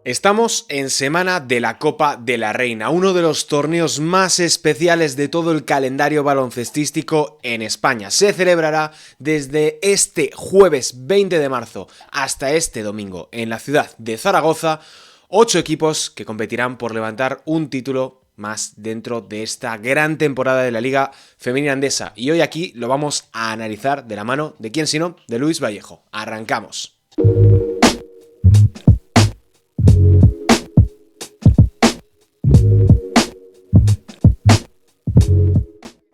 Estamos en semana de la Copa de la Reina, uno de los torneos más especiales de todo el calendario baloncestístico en España. Se celebrará desde este jueves 20 de marzo hasta este domingo en la ciudad de Zaragoza. 8 equipos que competirán por levantar un título más dentro de esta gran temporada de la Liga Femenina Andesa. Y hoy aquí lo vamos a analizar de la mano de quién sino, de Luis Vallejo. Arrancamos.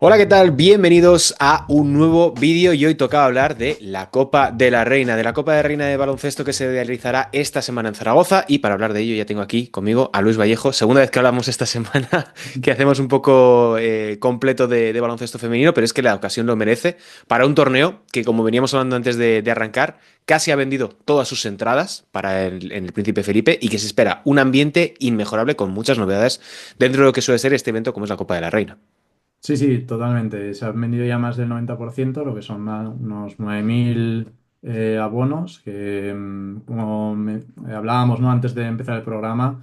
Hola, ¿qué tal? Bienvenidos a un nuevo vídeo y hoy tocaba hablar de la Copa de la Reina, de baloncesto que se realizará esta semana en Zaragoza, y para hablar de ello ya tengo aquí conmigo a Luis Vallejo, segunda vez que hablamos esta semana, que hacemos un poco completo de baloncesto femenino, pero es que la ocasión lo merece para un torneo que, como veníamos hablando antes de arrancar, casi ha vendido todas sus entradas para en el Príncipe Felipe y que se espera un ambiente inmejorable con muchas novedades dentro de lo que suele ser este evento como es la Copa de la Reina. Sí, sí, totalmente. Se han vendido ya más del 90%, lo que son unos 9.000 abonos, que como hablábamos, ¿no? Antes de empezar el programa,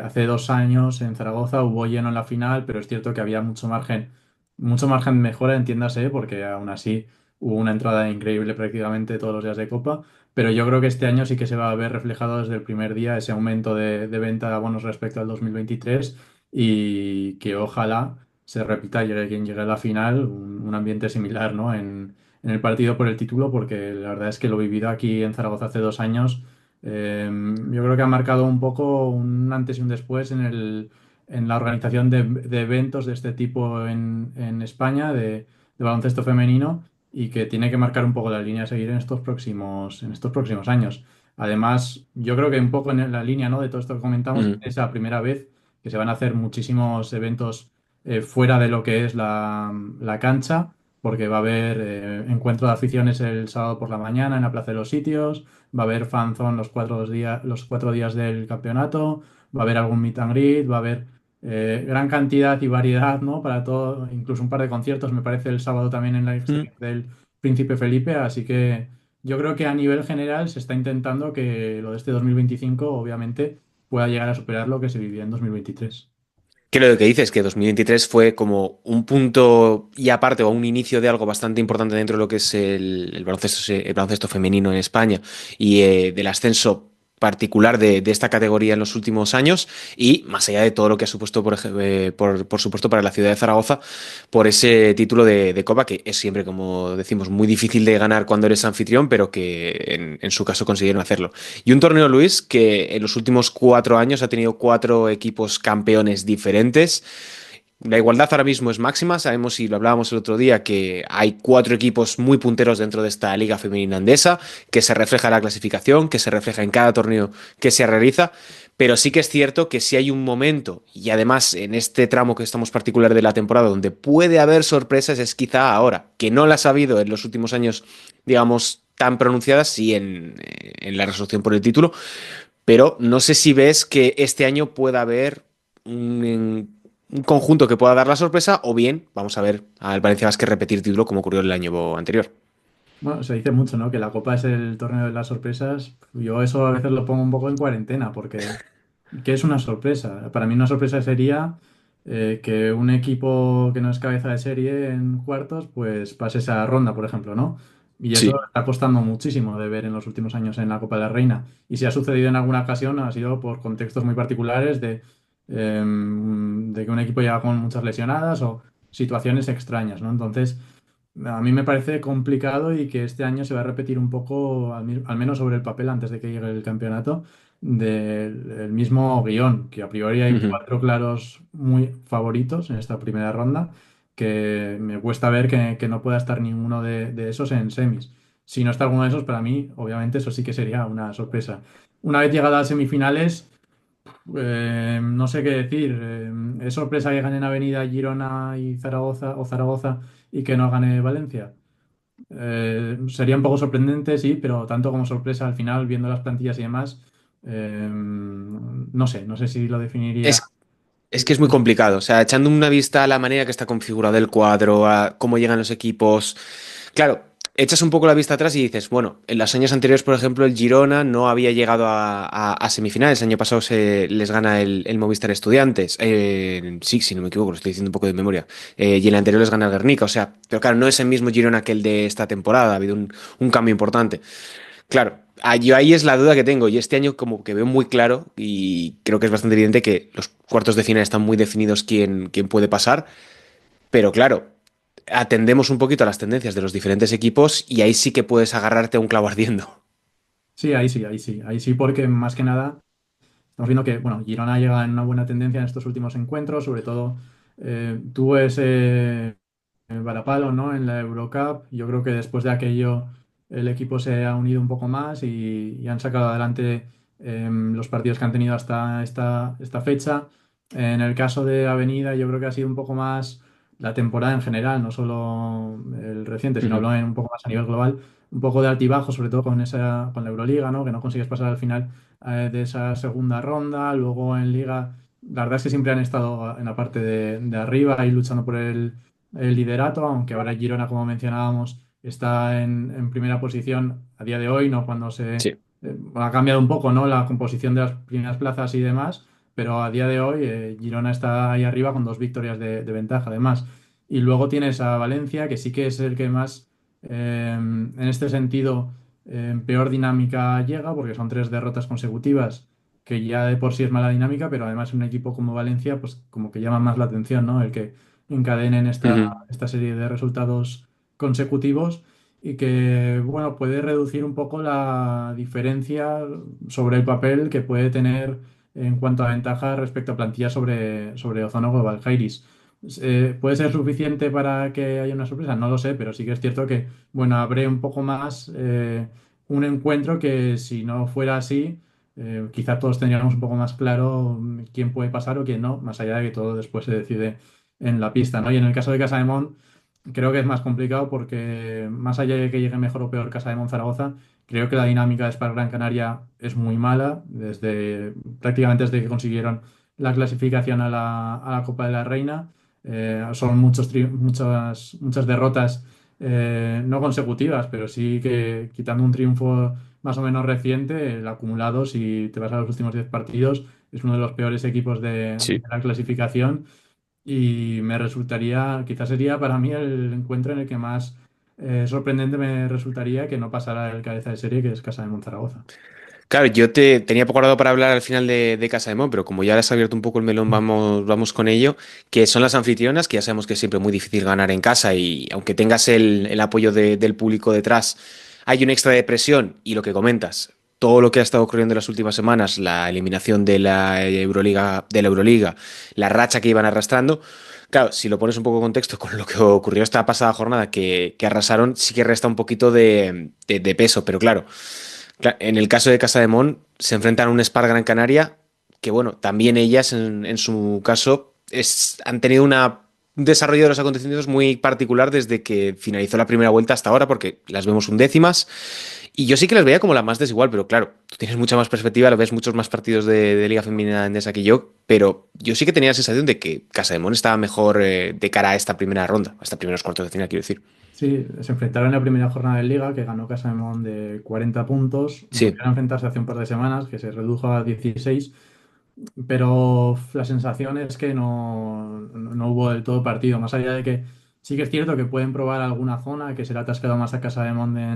hace 2 años en Zaragoza hubo lleno en la final, pero es cierto que había mucho margen de mejora, entiéndase, porque aún así hubo una entrada increíble prácticamente todos los días de Copa. Pero yo creo que este año sí que se va a ver reflejado desde el primer día ese aumento de venta de abonos respecto al 2023 y que ojalá se repita, llegue quien llegue a la final, un ambiente similar, ¿no? En el partido por el título, porque la verdad es que lo vivido aquí en Zaragoza hace 2 años, yo creo que ha marcado un poco un antes y un después en la organización de eventos de este tipo en España, de baloncesto femenino, y que tiene que marcar un poco la línea a seguir en estos próximos años. Además, yo creo que un poco en la línea, ¿no? De todo esto que comentamos, Mm. es la primera vez que se van a hacer muchísimos eventos fuera de lo que es la cancha, porque va a haber encuentro de aficiones el sábado por la mañana en la Plaza de los Sitios, va a haber fanzone los 4 días del campeonato, va a haber algún meet and greet, va a haber gran cantidad y variedad, ¿no? Para todo, incluso un par de conciertos, me parece, el sábado también en la Mm. exterior del Príncipe Felipe, así que yo creo que a nivel general se está intentando que lo de este 2025, obviamente, pueda llegar a superar lo que se vivía en 2023. Que lo que dices, que 2023 fue como un punto y aparte o un inicio de algo bastante importante dentro de lo que es el baloncesto femenino en España y del ascenso particular de esta categoría en los últimos años, y más allá de todo lo que ha supuesto, por supuesto, para la ciudad de Zaragoza, por ese título de Copa, que es siempre, como decimos, muy difícil de ganar cuando eres anfitrión, pero que en su caso consiguieron hacerlo. Y un torneo, Luis, que en los últimos 4 años ha tenido 4 equipos campeones diferentes. La igualdad ahora mismo es máxima. Sabemos, y lo hablábamos el otro día, que hay 4 equipos muy punteros dentro de esta Liga Femenina Andesa, que se refleja en la clasificación, que se refleja en cada torneo que se realiza. Pero sí que es cierto que si hay un momento, y además en este tramo que estamos particular de la temporada, donde puede haber sorpresas, es quizá ahora, que no las ha habido en los últimos años, digamos, tan pronunciadas, sí en la resolución por el título, pero no sé si ves que este año pueda haber un conjunto que pueda dar la sorpresa, o bien vamos a ver al Valencia Basket repetir título como ocurrió el año anterior. Bueno, se dice mucho, ¿no? Que la Copa es el torneo de las sorpresas. Yo eso a veces lo pongo un poco en cuarentena, porque ¿qué es una sorpresa? Para mí una sorpresa sería que un equipo que no es cabeza de serie en cuartos, pues pase esa ronda, por ejemplo, ¿no? Y eso Sí. está costando muchísimo de ver en los últimos años en la Copa de la Reina. Y si ha sucedido en alguna ocasión, ha sido por contextos muy particulares de que un equipo llega con muchas lesionadas o situaciones extrañas, ¿no? Entonces... A mí me parece complicado y que este año se va a repetir un poco, al menos sobre el papel, antes de que llegue el campeonato, del mismo guión, que a priori hay Ujú. 4 claros muy favoritos en esta primera ronda, que me cuesta ver que no pueda estar ninguno de esos en semis. Si no está alguno de esos, para mí, obviamente, eso sí que sería una sorpresa. Una vez llegadas a semifinales, no sé qué decir. ¿Es sorpresa que ganen Avenida, Girona y Zaragoza o Zaragoza y que no gane Valencia? Sería un poco sorprendente, sí, pero tanto como sorpresa al final, viendo las plantillas y demás, no sé si lo definiría. Es, es que es muy complicado, o sea, echando una vista a la manera que está configurado el cuadro, a cómo llegan los equipos. Claro, echas un poco la vista atrás y dices, bueno, en los años anteriores, por ejemplo, el Girona no había llegado a semifinales. El año pasado se les gana el Movistar Estudiantes. Sí, si no me equivoco, lo estoy diciendo un poco de memoria. Y el anterior les gana el Guernica. O sea, pero claro, no es el mismo Girona que el de esta temporada. Ha habido un cambio importante. Claro, yo ahí es la duda que tengo. Y este año como que veo muy claro y creo que es bastante evidente que los cuartos de final están muy definidos quién puede pasar. Pero claro, atendemos un poquito a las tendencias de los diferentes equipos y ahí sí que puedes agarrarte a un clavo ardiendo. Sí, ahí sí, ahí sí, ahí sí, porque más que nada estamos viendo que, bueno, Girona llega en una buena tendencia en estos últimos encuentros, sobre todo tuvo ese varapalo, ¿no? En la Eurocup. Yo creo que después de aquello el equipo se ha unido un poco más y han sacado adelante los partidos que han tenido hasta esta fecha. En el caso de Avenida, yo creo que ha sido un poco más la temporada en general, no solo el reciente, sino Ujú. hablo en un poco más a nivel global, un poco de altibajo, sobre todo con la Euroliga, ¿no? Que no consigues pasar al final de esa segunda ronda. Luego en Liga, la verdad es que siempre han estado en la parte de arriba, ahí luchando por el liderato, aunque ahora Girona, como mencionábamos, está en primera posición a día de hoy, ¿no? Cuando Sí. ha cambiado un poco, ¿no? La composición de las primeras plazas y demás, pero a día de hoy Girona está ahí arriba con 2 victorias de ventaja, además. Y luego tienes a Valencia, que sí que es el que más, en este sentido, en peor dinámica llega, porque son 3 derrotas consecutivas, que ya de por sí es mala dinámica, pero además un equipo como Valencia, pues como que llama más la atención, ¿no? El que encadenen Ujú. esta serie de resultados consecutivos y que, bueno, puede reducir un poco la diferencia sobre el papel que puede tener en cuanto a ventaja respecto a plantilla sobre Ozono Global Jairis. ¿Puede ser suficiente para que haya una sorpresa? No lo sé, pero sí que es cierto que, bueno, abre un poco más un encuentro que si no fuera así, quizá todos tendríamos un poco más claro quién puede pasar o quién no, más allá de que todo después se decide en la pista, ¿no? Y en el caso de Casa de Mon, creo que es más complicado porque más allá de que llegue mejor o peor Casa de Mon Zaragoza, creo que la dinámica de Spark Gran Canaria es muy mala, prácticamente desde que consiguieron la clasificación a la Copa de la Reina. Son muchas derrotas, no consecutivas, pero sí que quitando un triunfo más o menos reciente, el acumulado, si te vas a los últimos 10 partidos, es uno de los peores equipos de Sí. la clasificación y me resultaría, quizás sería para mí el encuentro en el que más sorprendente me resultaría que no pasara el cabeza de serie, que es Casa de Monzaragoza. Claro, yo te tenía preparado para hablar al final de Casa de Mon, pero como ya le has abierto un poco el melón, vamos con ello, que son las anfitrionas, que ya sabemos que es siempre muy difícil ganar en casa y aunque tengas el apoyo del público detrás, hay un extra de presión y lo que comentas, todo lo que ha estado ocurriendo en las últimas semanas, la eliminación de la Euroliga, la racha que iban arrastrando. Claro, si lo pones un poco en contexto con lo que ocurrió esta pasada jornada, que arrasaron, sí que resta un poquito de peso, pero claro. En el caso de Casa de Mon, se enfrentan a un Spar Gran Canaria, que bueno, también ellas en su caso han tenido un desarrollo de los acontecimientos muy particular desde que finalizó la primera vuelta hasta ahora, porque las vemos undécimas. Y yo sí que las veía como la más desigual, pero claro, tú tienes mucha más perspectiva, lo ves muchos más partidos de Liga Femenina Endesa que yo, pero yo sí que tenía la sensación de que Casa de Mon estaba mejor de cara a esta primera ronda, a estos primeros cuartos de final, quiero decir. Sí, se enfrentaron en la primera jornada de Liga, que ganó Casa de Mon de 40 puntos. Sí. Volvieron a enfrentarse hace un par de semanas, que se redujo a 16. Pero la sensación es que no hubo del todo partido, más allá de que sí que es cierto que pueden probar alguna zona que se le ha atascado más a Casa de Monde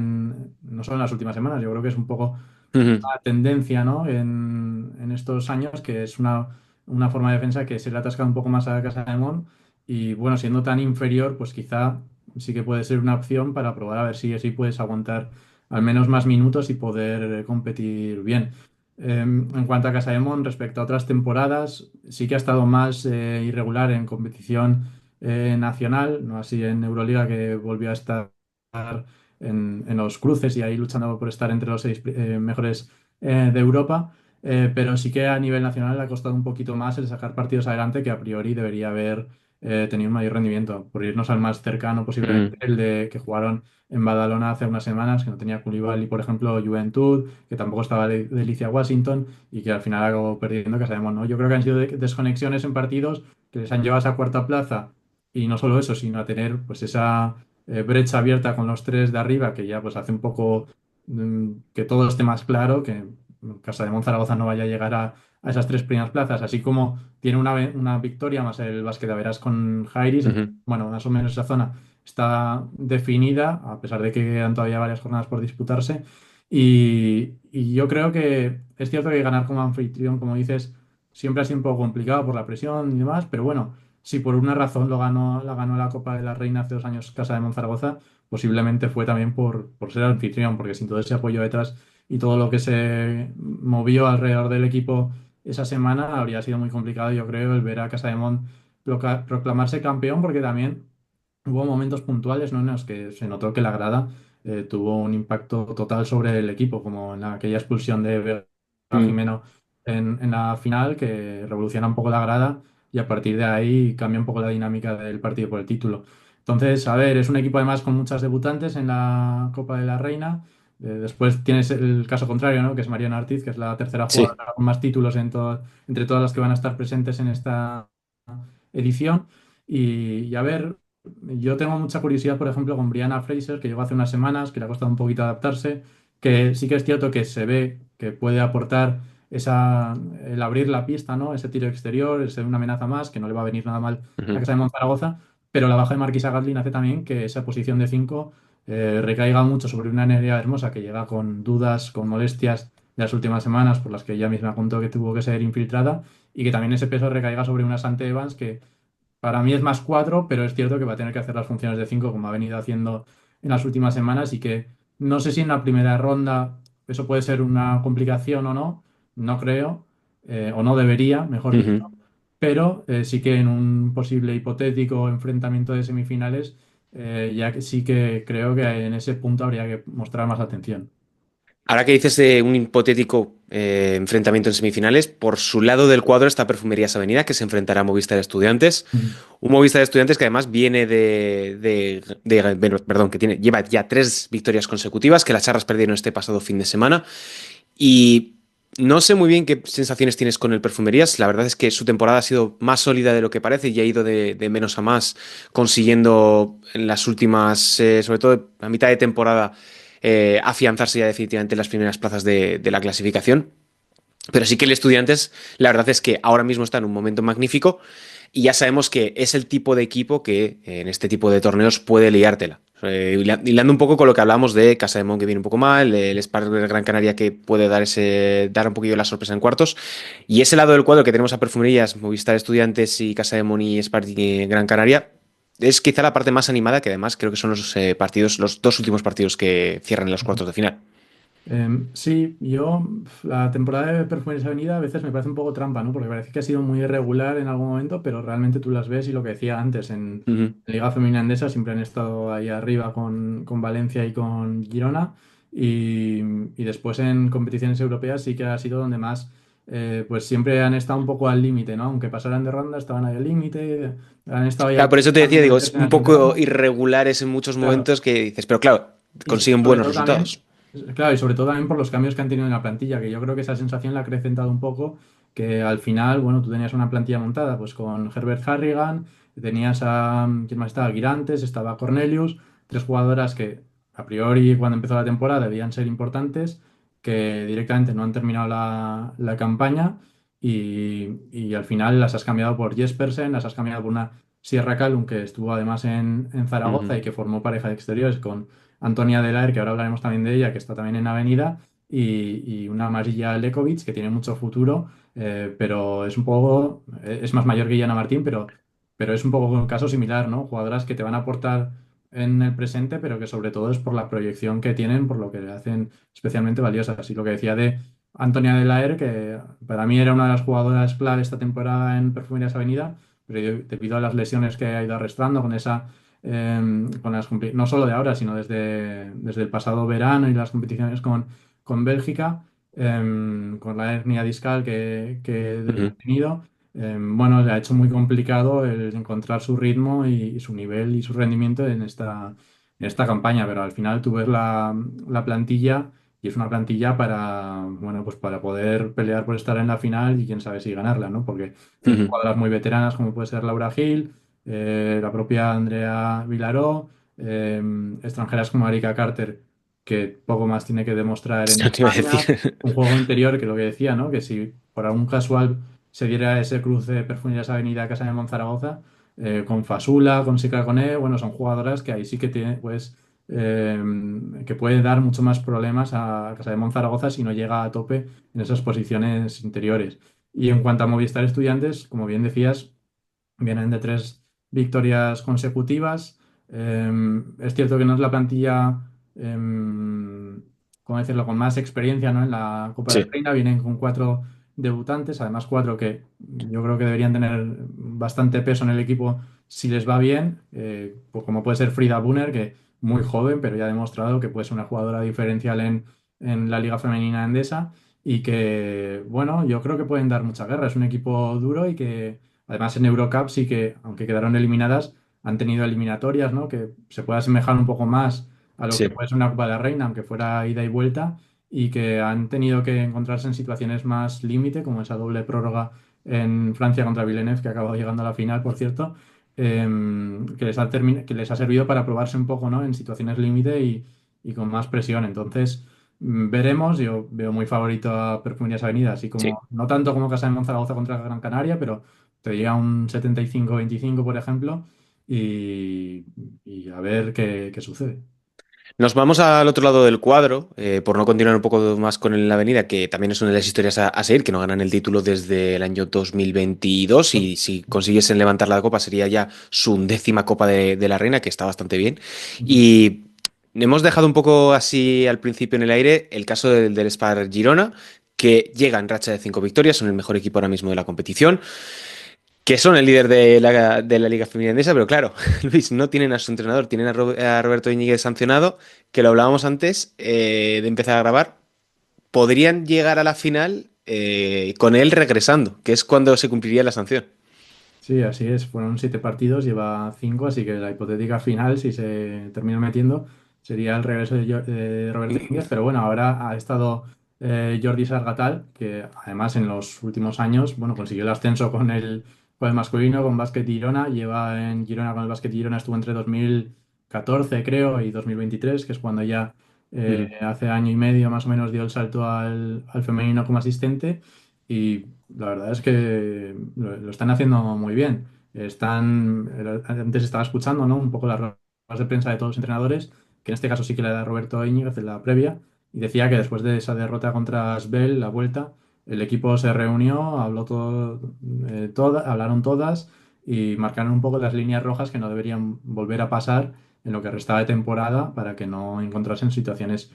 no solo en las últimas semanas, yo creo que es un poco Ujú. una tendencia, ¿no? En estos años, que es una forma de defensa que se le ha atascado un poco más a Casa de Monde y bueno, siendo tan inferior, pues quizá sí que puede ser una opción para probar a ver si así puedes aguantar al menos más minutos y poder competir bien. En cuanto a Casaemon, respecto a otras temporadas, sí que ha estado más irregular en competición nacional, no así en Euroliga, que volvió a estar en los cruces y ahí luchando por estar entre los 6 mejores de Europa. Pero sí que a nivel nacional le ha costado un poquito más el sacar partidos adelante que a priori debería haber tenido un mayor rendimiento. Por irnos al más cercano, posiblemente Ujú. el de que jugaron en Badalona hace unas semanas, que no tenía Koulibaly, por ejemplo, Juventud, que tampoco estaba Delicia Washington y que al final acabó perdiendo, que sabemos, ¿no? Yo creo que han sido desconexiones en partidos que les han llevado a esa cuarta plaza y no solo eso, sino a tener pues esa brecha abierta con los tres de arriba, que ya pues hace un poco que todo esté más claro, que Casa de Monzaragoza no vaya a llegar a esas tres primeras plazas, así como tiene una victoria más el Basquetaveras con Jairis, Ujú. bueno, más o menos esa zona está definida, a pesar de que quedan todavía varias jornadas por disputarse. Y yo creo que es cierto que ganar como anfitrión, como dices, siempre ha sido un poco complicado por la presión y demás, pero bueno, si por una razón la ganó la Copa de la Reina hace 2 años Casa de Monzaragoza, posiblemente fue también por ser anfitrión, porque sin todo ese apoyo detrás y todo lo que se movió alrededor del equipo esa semana, habría sido muy complicado, yo creo, el ver a Casa de Mon proclamarse campeón, porque también hubo momentos puntuales, ¿no?, en los que se notó que la grada tuvo un impacto total sobre el equipo, como en aquella expulsión de Vega Mm. Jimeno en la final, que revoluciona un poco la grada y a partir de ahí cambia un poco la dinámica del partido por el título. Entonces, a ver, es un equipo además con muchas debutantes en la Copa de la Reina. Después tienes el caso contrario, ¿no?, que es Mariana Ortiz, que es la tercera Sí. jugadora con más títulos entre todas las que van a estar presentes en esta edición. Y a ver, yo tengo mucha curiosidad, por ejemplo, con Brianna Fraser, que llegó hace unas semanas, que le ha costado un poquito adaptarse, que sí que es cierto que se ve que puede aportar el abrir la pista, ¿no? Ese tiro exterior, ese una amenaza más, que no le va a venir nada mal a Ujú. Casa de Monzaragoza, pero la baja de Marquisa Gatlin hace también que esa posición de 5 recaiga mucho sobre una Nerea Hermosa que llega con dudas, con molestias de las últimas semanas, por las que ella misma contó que tuvo que ser infiltrada, y que también ese peso recaiga sobre una Sante Evans que para mí es más 4, pero es cierto que va a tener que hacer las funciones de 5 como ha venido haciendo en las últimas semanas y que no sé si en la primera ronda eso puede ser una complicación o no, no creo, o no debería, mejor dicho, Ujú. pero sí que en un posible hipotético enfrentamiento de semifinales, ya que sí que creo que en ese punto habría que mostrar más atención. Ahora que dices de un hipotético enfrentamiento en semifinales, por su lado del cuadro está Perfumerías Avenida, que se enfrentará a Movistar Estudiantes. Ujú. Un Movistar Estudiantes que además viene bueno, perdón, que lleva ya 3 victorias consecutivas, que las Charras perdieron este pasado fin de semana. Y no sé muy bien qué sensaciones tienes con el Perfumerías. La verdad es que su temporada ha sido más sólida de lo que parece y ha ido de menos a más, consiguiendo en las últimas, sobre todo a mitad de temporada, afianzarse ya definitivamente en las primeras plazas de la clasificación. Pero sí que el Estudiantes, la verdad es que ahora mismo está en un momento magnífico y ya sabemos que es el tipo de equipo que en este tipo de torneos puede liártela. Hilando un poco con lo que hablamos de Casa de Mon que viene un poco mal, el Spark de Gran Canaria que puede dar un poquillo la sorpresa en cuartos. Y ese lado del cuadro que tenemos a Perfumerías, Movistar Estudiantes y Casa de Mon y Spark de Gran Canaria, es quizá la parte más animada, que además creo que son los 2 últimos partidos que cierran en los cuartos de final. Sí, la temporada de Perfumes Avenida a veces me parece un poco trampa, ¿no? Porque parece que ha sido muy irregular en algún momento, pero realmente tú las ves y lo que decía antes, en Ujú. Liga Femenina Andesa siempre han estado ahí arriba con Valencia y con Girona, y después en competiciones europeas sí que ha sido donde más, pues siempre han estado un poco al límite, ¿no? Aunque pasaran de ronda, estaban ahí al límite, han estado ahí Claro, por eso te decía, intentando digo, es meterse en un las poco internas. irregulares en muchos Claro. momentos que dices, pero claro, Y consiguen sobre buenos todo también, resultados. claro, y sobre todo también por los cambios que han tenido en la plantilla, que yo creo que esa sensación la ha acrecentado un poco, que al final, bueno, tú tenías una plantilla montada, pues con Herbert Harrigan, tenías a, ¿quién más estaba? Girantes, estaba Cornelius, tres jugadoras que a priori cuando empezó la temporada debían ser importantes, que directamente no han terminado la campaña y al final las has cambiado por Jespersen, las has cambiado por una Sierra Calum, que estuvo además en Zaragoza Ujú. y que formó pareja de exteriores con Antonia Delaer, que ahora hablaremos también de ella, que está también en Avenida, y una Marilla Lekovic, que tiene mucho futuro, pero es un poco, es más mayor que Yana Martín, pero es un poco un caso similar, ¿no? Jugadoras que te van a aportar en el presente, pero que sobre todo es por la proyección que tienen, por lo que le hacen especialmente valiosas. Y lo que decía de Antonia Delaer, que para mí era una de las jugadoras clave esta temporada en Perfumerías Avenida, pero debido a las lesiones que ha ido arrastrando con esa no solo de ahora, sino desde el pasado verano y las competiciones con Bélgica, con la hernia discal que Ujú. ha tenido, bueno, le ha hecho muy complicado el encontrar su ritmo y su nivel y su rendimiento en esta campaña, pero al final tú ves la plantilla y es una plantilla para, bueno, pues para poder pelear por estar en la final y quién sabe si ganarla, ¿no? Porque tienes Ujú. jugadoras muy veteranas como puede ser Laura Gil, la propia Andrea Vilaró, extranjeras como Erika Carter, que poco más tiene que demostrar en No te iba a decir. España. Un juego interior que lo que decía, ¿no? Que si por algún casual se diera ese cruce Perfumerías Avenida Casa de Monzaragoza, con Fasula, con Sica Koné, bueno, son jugadoras que ahí sí que tiene, pues, eh, que puede dar mucho más problemas a Casa de Monzaragoza si no llega a tope en esas posiciones interiores. Y en cuanto a Movistar Estudiantes, como bien decías, vienen de 3 victorias consecutivas. Es cierto que no es la plantilla, ¿cómo decirlo?, con más experiencia, ¿no? En la Copa de la Sí, Reina. Vienen con 4 debutantes, además 4 que yo creo que deberían tener bastante peso en el equipo si les va bien, pues como puede ser Frida Bunner, que muy joven, pero ya ha demostrado que puede ser una jugadora diferencial en la Liga Femenina Endesa y que, bueno, yo creo que pueden dar mucha guerra. Es un equipo duro y que además en Eurocup sí que, aunque quedaron eliminadas, han tenido eliminatorias, ¿no? Que se puede asemejar un poco más a lo que sí, puede ser una Copa de la Reina, aunque fuera ida y vuelta, y que han tenido que encontrarse en situaciones más límite, como esa doble prórroga en Francia contra Villeneuve, que ha acabado llegando a la final, por cierto, que les ha servido para probarse un poco, ¿no? En situaciones límite y con más presión. Entonces, veremos. Yo veo muy favorito a Perfumerías Avenida, así sí. como, no tanto como Casa de Monzaragoza contra Gran Canaria, pero te diría un 75-25, por ejemplo, y, y a ver qué sucede. Nos vamos al otro lado del cuadro, por no continuar un poco más con la avenida, que también es una de las historias a seguir, que no ganan el título desde el año 2022 y si consiguiesen levantar la copa sería ya su 10ª Copa de la Reina, que está bastante bien. Ujú. Y hemos dejado un poco así al principio en el aire el caso del Spar Girona, que llega en racha de 5 victorias, son el mejor equipo ahora mismo de la competición, que son el líder de la Liga Femenina Endesa, pero claro, Luis, no tienen a su entrenador, tienen a Roberto Íñiguez sancionado, que lo hablábamos antes de empezar a grabar. Podrían llegar a la final con él regresando, que es cuando se cumpliría la sanción. Sí, así es. Fueron 7 partidos, lleva 5, así que la hipotética final, si se termina metiendo, sería el regreso de Roberto Íñiguez. Pero bueno, ahora ha estado Jordi Sargatal, que además en los últimos años, bueno, consiguió el ascenso con el masculino, con Básquet Girona. Lleva en Girona con el Básquet Girona, estuvo entre 2014, creo, y 2023, que es cuando ya Ujú. hace año y medio más o menos dio el salto al femenino como asistente. Y la verdad es que lo están haciendo muy bien. Antes estaba escuchando, ¿no? Un poco las ruedas de prensa de todos los entrenadores, que en este caso sí que la da Roberto Íñiguez en la previa, y decía que después de esa derrota contra Asbel, la vuelta, el equipo se reunió, habló hablaron todas y marcaron un poco las líneas rojas que no deberían volver a pasar en lo que restaba de temporada para que no encontrasen situaciones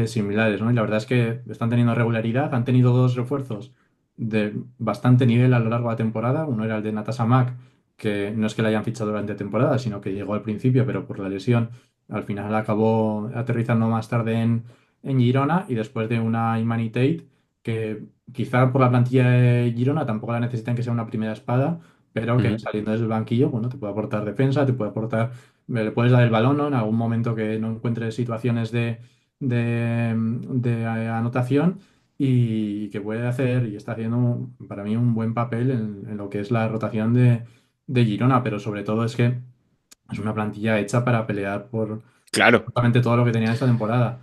similares, ¿no? Y la verdad es que están teniendo regularidad, han tenido 2 refuerzos de bastante nivel a lo largo de la temporada. Uno era el de Natasha Mack, que no es que la hayan fichado durante la temporada, sino que llegó al principio, pero por la lesión al final acabó aterrizando más tarde en Girona y después de una Imani Tate, que quizá por la plantilla de Girona tampoco la necesitan que sea una primera espada, pero que Ujú. saliendo desde el banquillo, bueno, te puede aportar defensa, te puede aportar, le puedes dar el balón, ¿no? En algún momento que no encuentres situaciones de anotación y que puede hacer y está haciendo para mí un buen papel en lo que es la rotación de Girona, pero sobre todo es que es una plantilla hecha para pelear por Claro. absolutamente todo lo que tenía esta temporada.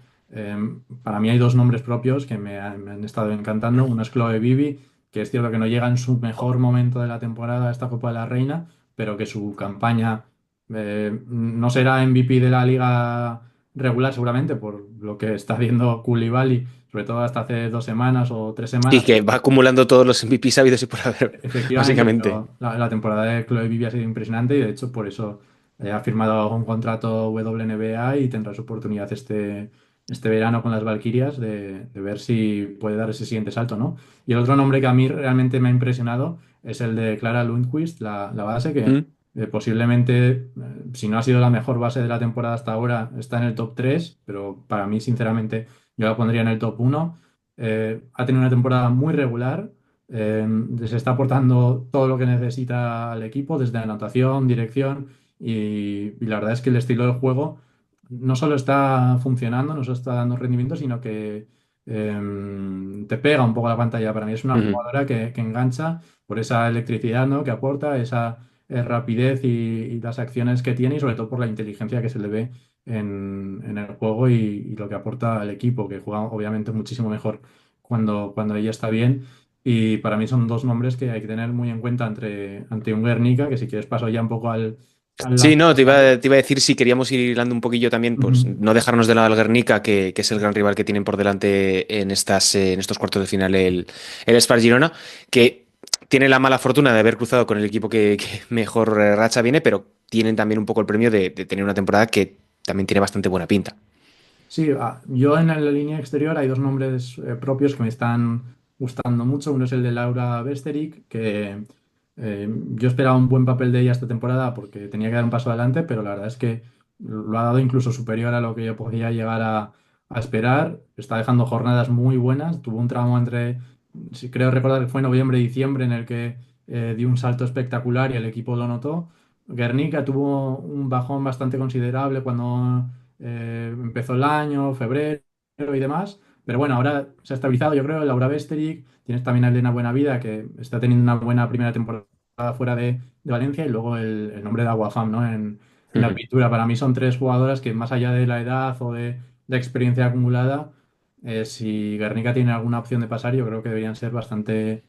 Para mí hay 2 nombres propios que me han estado encantando. Uno es Chloe Bibi, que es cierto que no llega en su mejor momento de la temporada a esta Copa de la Reina, pero que su campaña no será MVP de la liga regular seguramente por lo que está haciendo Koulibaly, sobre todo hasta hace 2 semanas o 3 semanas. Y que va acumulando todos los MVP sabidos y por haber, Efectivamente, básicamente. pero la temporada de Chloe Vivi ha sido impresionante y de hecho por eso ha firmado un contrato WNBA y tendrá su oportunidad este verano con las Valquirias de ver si puede dar ese siguiente salto, ¿no? Y el otro nombre que a mí realmente me ha impresionado es el de Clara Lundquist, la base, que Mm. posiblemente, si no ha sido la mejor base de la temporada hasta ahora, está en el top 3, pero para mí, sinceramente, yo la pondría en el top 1. Ha tenido una temporada muy regular. Se está aportando todo lo que necesita al equipo, desde anotación, dirección, y la verdad es que el estilo del juego no solo está funcionando, no solo está dando rendimiento, sino que te pega un poco a la pantalla. Para mí es una Ujú. jugadora que engancha por esa electricidad, ¿no? Que aporta, esa, rapidez y las acciones que tiene y sobre todo por la inteligencia que se le ve en el juego y lo que aporta al equipo, que juega obviamente muchísimo mejor cuando ella está bien. Y para mí son dos nombres que hay que tener muy en cuenta ante un Guernica, que si quieres paso ya un poco al Sí, no, lanzamiento. te iba a decir si queríamos ir hilando un poquillo también, pues Ujú. no dejarnos de lado al Guernica, que es el gran rival que tienen por delante en estos cuartos de final el Spar Girona, que tiene la mala fortuna de haber cruzado con el equipo que mejor racha viene, pero tienen también un poco el premio de tener una temporada que también tiene bastante buena pinta. Sí, yo en la línea exterior hay dos nombres propios que me están gustando mucho. Uno es el de Laura Besterik, que yo esperaba un buen papel de ella esta temporada porque tenía que dar un paso adelante, pero la verdad es que lo ha dado incluso superior a lo que yo podía llegar a esperar. Está dejando jornadas muy buenas. Tuvo un tramo entre, si creo recordar que fue noviembre y diciembre, en el que dio un salto espectacular y el equipo lo notó. Guernica tuvo un bajón bastante considerable cuando empezó el año, febrero y demás. Pero bueno, ahora se ha estabilizado, yo creo, Laura Besterik. Tienes también a Elena Buenavida, que está teniendo una buena primera temporada fuera de Valencia, y luego el nombre de Aguafam, ¿no? En la Ujú, pintura. Para mí son tres jugadoras que, más allá de la edad o de la experiencia acumulada, si Guernica tiene alguna opción de pasar, yo creo que deberían ser bastante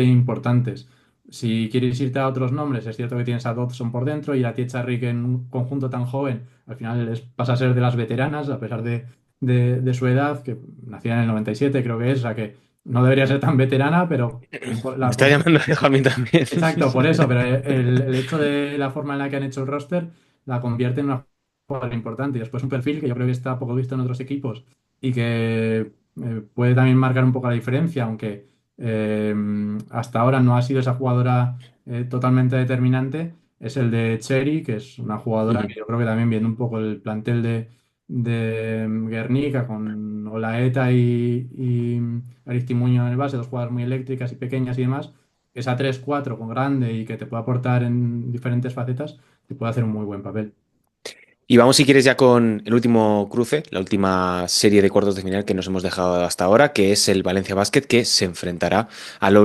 importantes. Si quieres irte a otros nombres, es cierto que tienes a Dodson por dentro y a Rick en un conjunto tan joven, al final pasa a ser de las veteranas, a pesar de su edad, que nacida en el 97 creo que es, o sea que no debería ser tan veterana, pero me está llamando a mí también. exacto, por eso, pero el hecho de la forma en la que han hecho el roster la convierte en una jugadora importante. Y después un perfil que yo creo que está poco visto en otros equipos y que puede también marcar un poco la diferencia, aunque eh, hasta ahora no ha sido esa jugadora totalmente determinante, es el de Cherry, que es una jugadora que Ujú. yo creo que también viendo un poco el plantel de Guernica con Olaeta y Aristimuño en el base, dos jugadoras muy eléctricas y pequeñas y demás, esa 3-4 con grande y que te puede aportar en diferentes facetas, te puede hacer un muy buen papel. Y vamos, si quieres, ya con el último cruce, la última serie de cuartos de final que nos hemos dejado hasta ahora, que es el Valencia Basket, que se enfrentará al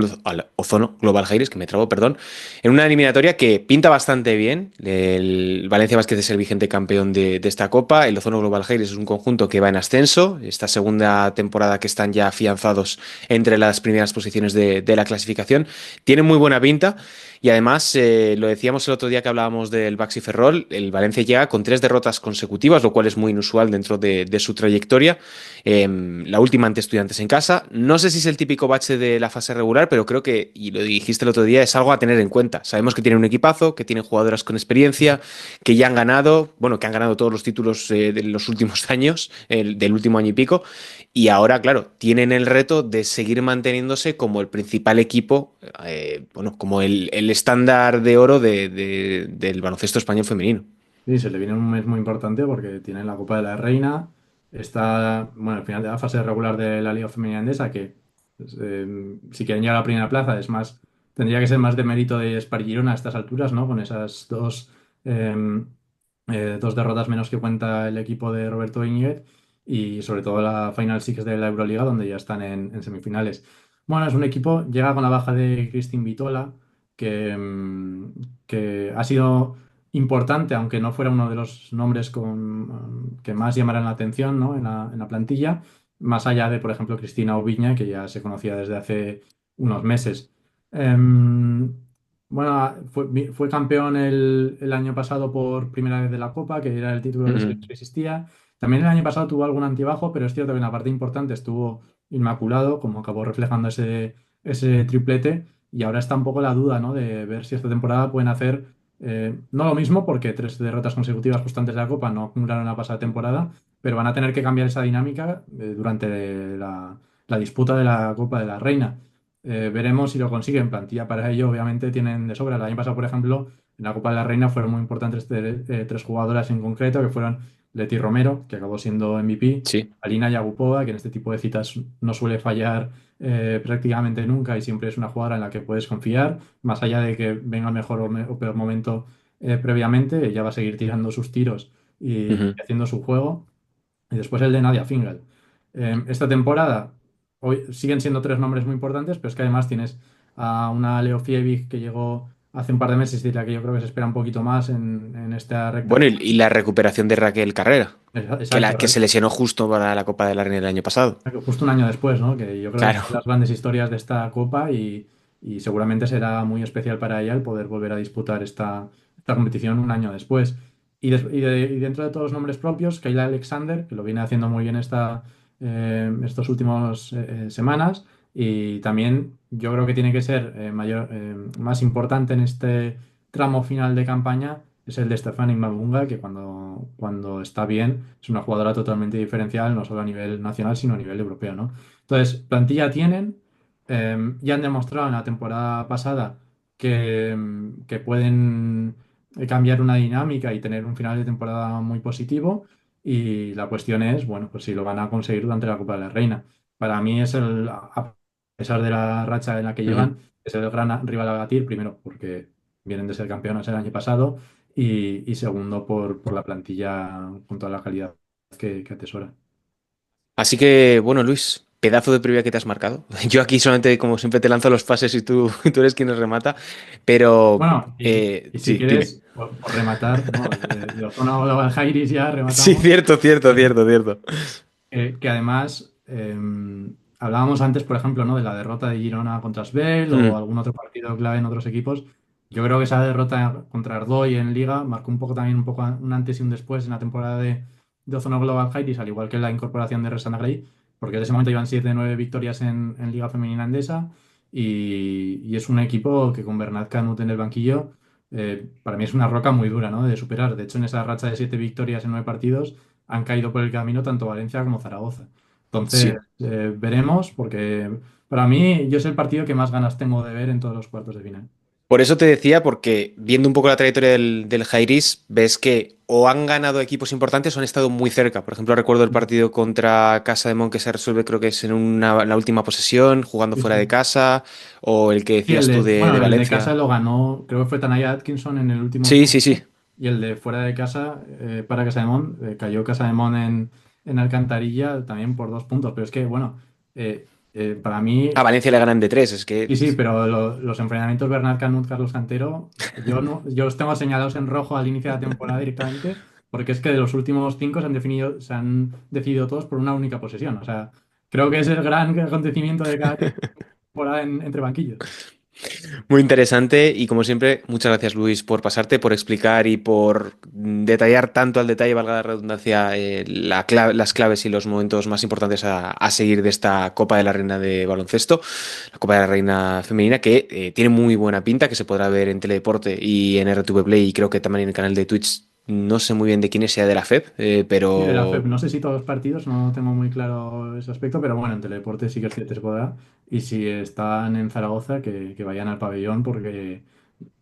Ozono Global Jaires, que me trabo, perdón, en una eliminatoria que pinta bastante bien. El Valencia Basket es el vigente campeón de esta copa. El Ozono Global Jaires es un conjunto que va en ascenso. Esta segunda temporada que están ya afianzados entre las primeras posiciones de la clasificación. Tiene muy buena pinta. Y además, lo decíamos el otro día que hablábamos del Baxi Ferrol, el Valencia llega con 3 derrotas consecutivas, lo cual es muy inusual dentro de su trayectoria. La última ante Estudiantes en casa. No sé si es el típico bache de la fase regular, pero creo que, y lo dijiste el otro día, es algo a tener en cuenta. Sabemos que tienen un equipazo, que tienen jugadoras con experiencia, que ya han ganado, bueno, que han ganado todos los títulos de los últimos años, del último año y pico, y ahora, claro, tienen el reto de seguir manteniéndose como el principal equipo, bueno, como el estándar de oro del baloncesto español femenino. Sí, se le viene un mes muy importante porque tienen la Copa de la Reina, está, bueno, al final de la fase regular de la Liga Femenina Endesa, que pues, si quieren llegar a la primera plaza, es más, tendría que ser más de mérito de Espargirona a estas alturas, ¿no? Con esas eh, dos derrotas menos que cuenta el equipo de Roberto Íñiguez y sobre todo la Final Six de la Euroliga, donde ya están en semifinales. Bueno, es un equipo, llega con la baja de Kristin Vitola, que ha sido importante, aunque no fuera uno de los nombres que más llamaran la atención, ¿no? en la plantilla, más allá de, por ejemplo, Cristina Oviña, que ya se conocía desde hace unos meses. Em, bueno, fue campeón el año pasado por primera vez de la Copa, que era el título que Ujú. siempre existía. También el año pasado tuvo algún antibajo, pero es cierto que en la parte importante estuvo inmaculado, como acabó reflejando ese triplete. Y ahora está un poco la duda, ¿no? De ver si esta temporada pueden hacer no lo mismo, porque 3 derrotas consecutivas justo antes de la Copa no acumularon la pasada temporada, pero van a tener que cambiar esa dinámica durante la disputa de la Copa de la Reina. Veremos si lo consiguen. Plantilla para ello, obviamente, tienen de sobra. El año pasado, por ejemplo, en la Copa de la Reina fueron muy importantes 3 jugadoras en concreto, que fueron Leti Romero, que acabó siendo MVP, Sí. Alina Yagupova, que en este tipo de citas no suele fallar prácticamente nunca y siempre es una jugadora en la que puedes confiar, más allá de que venga el mejor o peor momento previamente, ella va a seguir tirando sus tiros y Ujú. haciendo su juego. Y después el de Nadia Fingal. Esta temporada hoy siguen siendo 3 nombres muy importantes, pero es que además tienes a una Leo Fievig que llegó hace un par de meses, diría que yo creo que se espera un poquito más en esta recta Bueno, final. y la recuperación de Raquel Carrera, Exacto, que se lesionó justo para la Copa de la Reina del año pasado. justo un año después, ¿no? Que yo creo que es Claro. una de las grandes historias de esta Copa y seguramente será muy especial para ella el poder volver a disputar esta competición un año después. Y dentro de todos los nombres propios, Kayla Alexander, que lo viene haciendo muy bien estos últimos semanas, y también yo creo que tiene que ser más importante en este tramo final de campaña es el de Stephanie Mabunga, que cuando está bien es una jugadora totalmente diferencial, no solo a nivel nacional, sino a nivel europeo, ¿no? Entonces, plantilla tienen, ya han demostrado en la temporada pasada que pueden cambiar una dinámica y tener un final de temporada muy positivo. Y la cuestión es, bueno, pues si lo van a conseguir durante la Copa de la Reina. Para mí a pesar de la racha en la que Ujú. llevan, es el gran rival a batir, primero porque vienen de ser campeonas el año pasado y segundo por la plantilla con toda la calidad que atesora. Así que, bueno, Luis, pedazo de previa que te has marcado. Yo aquí solamente, como siempre, te lanzo los pases y tú, tú eres quien los remata. Pero, Bueno, y si sí, dime. quieres, por rematar, ¿no? De Ozona Global Jairis ya Sí, rematamos. cierto, cierto, cierto, cierto. Que además hablábamos antes, por ejemplo, ¿no? De la derrota de Girona contra Asbel o Mm, algún otro partido clave en otros equipos. Yo creo que esa derrota contra Ardoy en Liga marcó un poco también un poco un antes y un después en la temporada de Ozona Global Jairis, al igual que la incorporación de Rosana Grey, porque en ese momento iban 7 de 9 victorias en Liga Femenina Andesa y es un equipo que con Bernat Canut en el banquillo, para mí es una roca muy dura, ¿no? De superar. De hecho, en esa racha de 7 victorias en 9 partidos han caído por el camino tanto Valencia como Zaragoza. Entonces, sí. veremos, porque para mí yo es el partido que más ganas tengo de ver en todos los cuartos de final. Por eso te decía, porque viendo un poco la trayectoria del Jairis, ves que o han ganado equipos importantes o han estado muy cerca. Por ejemplo, recuerdo el partido contra Casa de Mon que se resuelve, creo que es en la última posesión, jugando Sí, fuera de sí. casa, o el que Sí, decías tú de el de casa Valencia. lo ganó, creo que fue Tanaya Atkinson en el último Sí, sí, minuto, sí. y el de fuera de casa, para Casa de Mon, cayó Casa de Mon en Alcantarilla también por 2 puntos. Pero es que, bueno, para A mí. Valencia le ganan de tres, es que Sí, sí, pero los enfrentamientos Bernat Canut, Carlos Cantero, yo no, yo los tengo señalados en rojo al inicio de la temporada directamente, porque es que de los últimos 5 se han decidido todos por una única posesión. O sea, creo que es el gran acontecimiento de cada temporada entre banquillos. muy interesante y como siempre, muchas gracias Luis por pasarte, por explicar y por detallar tanto al detalle, valga la redundancia, las claves y los momentos más importantes a seguir de esta Copa de la Reina de baloncesto, la Copa de la Reina femenina, que tiene muy buena pinta, que se podrá ver en Teledeporte y en RTV Play y creo que también en el canal de Twitch. No sé muy bien de quién es, sea de la FEP, Sí, de la pero FEP, no sé si todos los partidos, no tengo muy claro ese aspecto, pero bueno, en Teledeporte sí que es cierto que se podrá. Y si están en Zaragoza, que vayan al pabellón, porque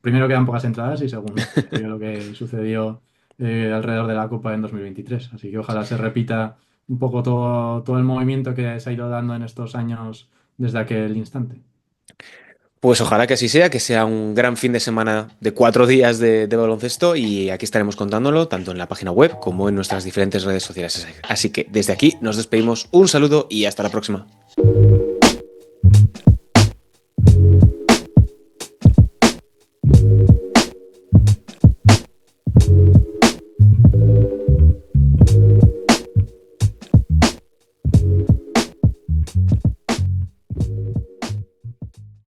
primero quedan pocas entradas y segundo, sucedió lo que sucedió alrededor de la Copa en 2023. Así que ojalá se repita un poco todo el movimiento que se ha ido dando en estos años desde aquel instante. pues ojalá que así sea, que sea un gran fin de semana de 4 días de baloncesto y aquí estaremos contándolo tanto en la página web como en nuestras diferentes redes sociales. Así que desde aquí nos despedimos, un saludo y hasta la próxima.